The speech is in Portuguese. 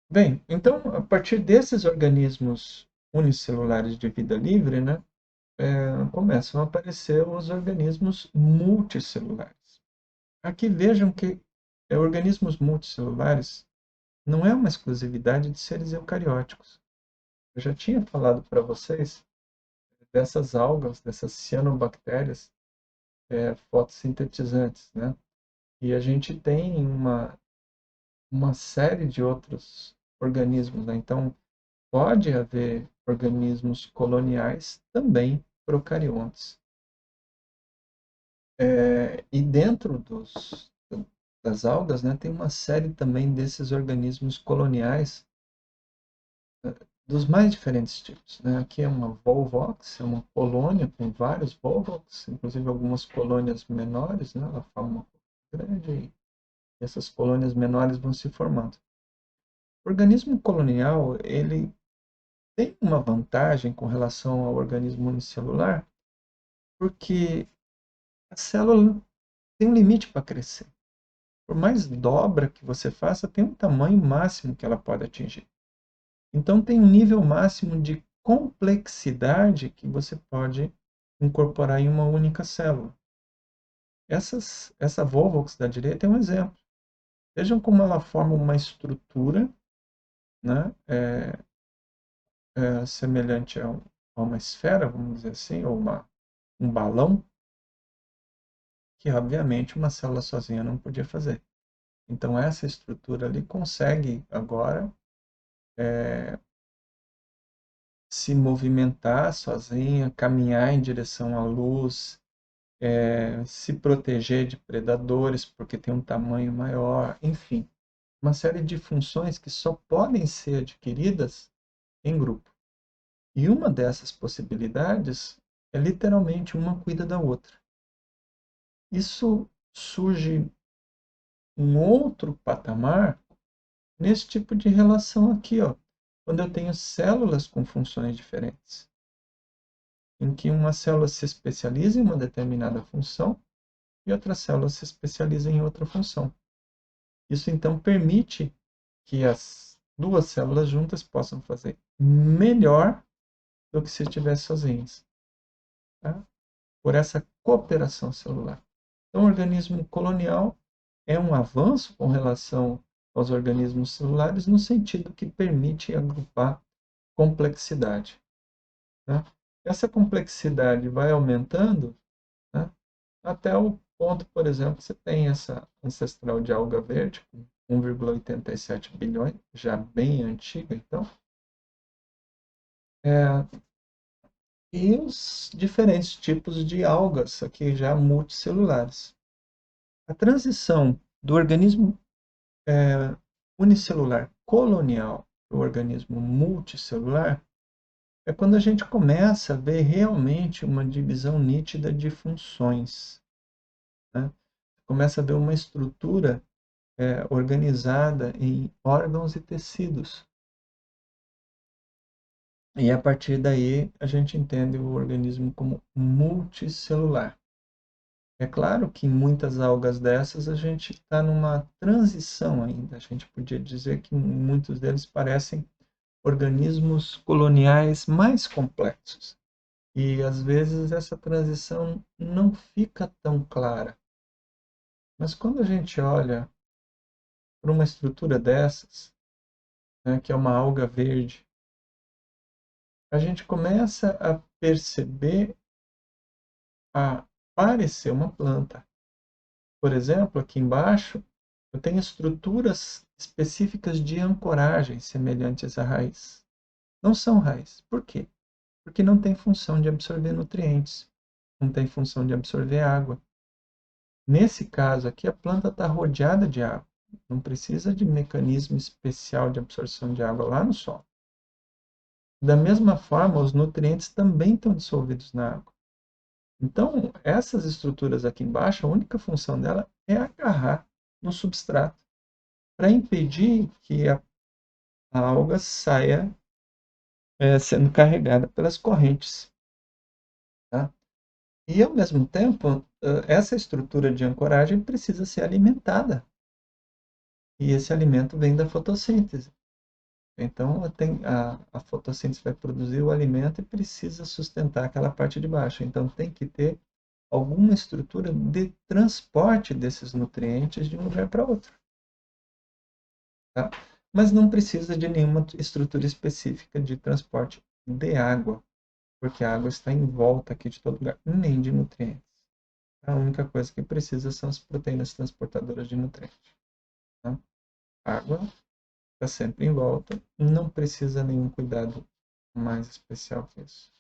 Bem, então, a partir desses organismos unicelulares de vida livre, né, começam a aparecer os organismos multicelulares. Aqui vejam que organismos multicelulares não é uma exclusividade de seres eucarióticos. Eu já tinha falado para vocês dessas algas, dessas cianobactérias fotossintetizantes, né? E a gente tem uma série de outros organismos, né? Então, pode haver organismos coloniais também procariontes. E dentro das algas, né, tem uma série também desses organismos coloniais dos mais diferentes tipos, né? Aqui é uma Volvox, é uma colônia com vários Volvox, inclusive algumas colônias menores, né? Ela forma uma colônia grande e essas colônias menores vão se formando. O organismo colonial, ele tem uma vantagem com relação ao organismo unicelular, porque a célula tem um limite para crescer. Por mais dobra que você faça, tem um tamanho máximo que ela pode atingir. Então, tem um nível máximo de complexidade que você pode incorporar em uma única célula. Essa Volvox da direita é um exemplo. Vejam como ela forma uma estrutura, né, semelhante a uma esfera, vamos dizer assim, ou um balão, que obviamente uma célula sozinha não podia fazer. Então, essa estrutura ali consegue agora se movimentar sozinha, caminhar em direção à luz, se proteger de predadores porque tem um tamanho maior, enfim, uma série de funções que só podem ser adquiridas em grupo. E uma dessas possibilidades é literalmente uma cuida da outra. Isso surge um outro patamar nesse tipo de relação aqui, ó, quando eu tenho células com funções diferentes, em que uma célula se especializa em uma determinada função e outra célula se especializa em outra função. Isso então permite que as duas células juntas possam fazer melhor do que se estivessem sozinhas, tá? Por essa cooperação celular. Então, o organismo colonial é um avanço com relação aos organismos celulares no sentido que permite agrupar complexidade, né? Essa complexidade vai aumentando, né, até o ponto, por exemplo, que você tem essa ancestral de alga verde, com 1,87 bilhões, já bem antiga, então, e os diferentes tipos de algas, aqui já multicelulares. A transição do organismo unicelular colonial para o organismo multicelular é quando a gente começa a ver realmente uma divisão nítida de funções, né? Começa a ver uma estrutura organizada em órgãos e tecidos. E a partir daí a gente entende o organismo como multicelular. É claro que em muitas algas dessas a gente está numa transição ainda. A gente podia dizer que muitos deles parecem organismos coloniais mais complexos. E às vezes essa transição não fica tão clara. Mas quando a gente olha para uma estrutura dessas, né, que é uma alga verde, a gente começa a perceber a parecer uma planta. Por exemplo, aqui embaixo, eu tenho estruturas específicas de ancoragem semelhantes à raiz. Não são raiz. Por quê? Porque não tem função de absorver nutrientes, não tem função de absorver água. Nesse caso aqui, a planta está rodeada de água. Não precisa de mecanismo especial de absorção de água lá no solo. Da mesma forma, os nutrientes também estão dissolvidos na água. Então, essas estruturas aqui embaixo, a única função dela é agarrar no substrato para impedir que a alga saia sendo carregada pelas correntes. Tá? E, ao mesmo tempo, essa estrutura de ancoragem precisa ser alimentada. E esse alimento vem da fotossíntese. Então, a fotossíntese vai produzir o alimento e precisa sustentar aquela parte de baixo. Então, tem que ter alguma estrutura de transporte desses nutrientes de um lugar para outro. Tá? Mas não precisa de nenhuma estrutura específica de transporte de água, porque a água está em volta aqui de todo lugar, nem de nutrientes. A única coisa que precisa são as proteínas transportadoras de nutrientes. Tá? A água está sempre em volta, não precisa nenhum cuidado mais especial que isso.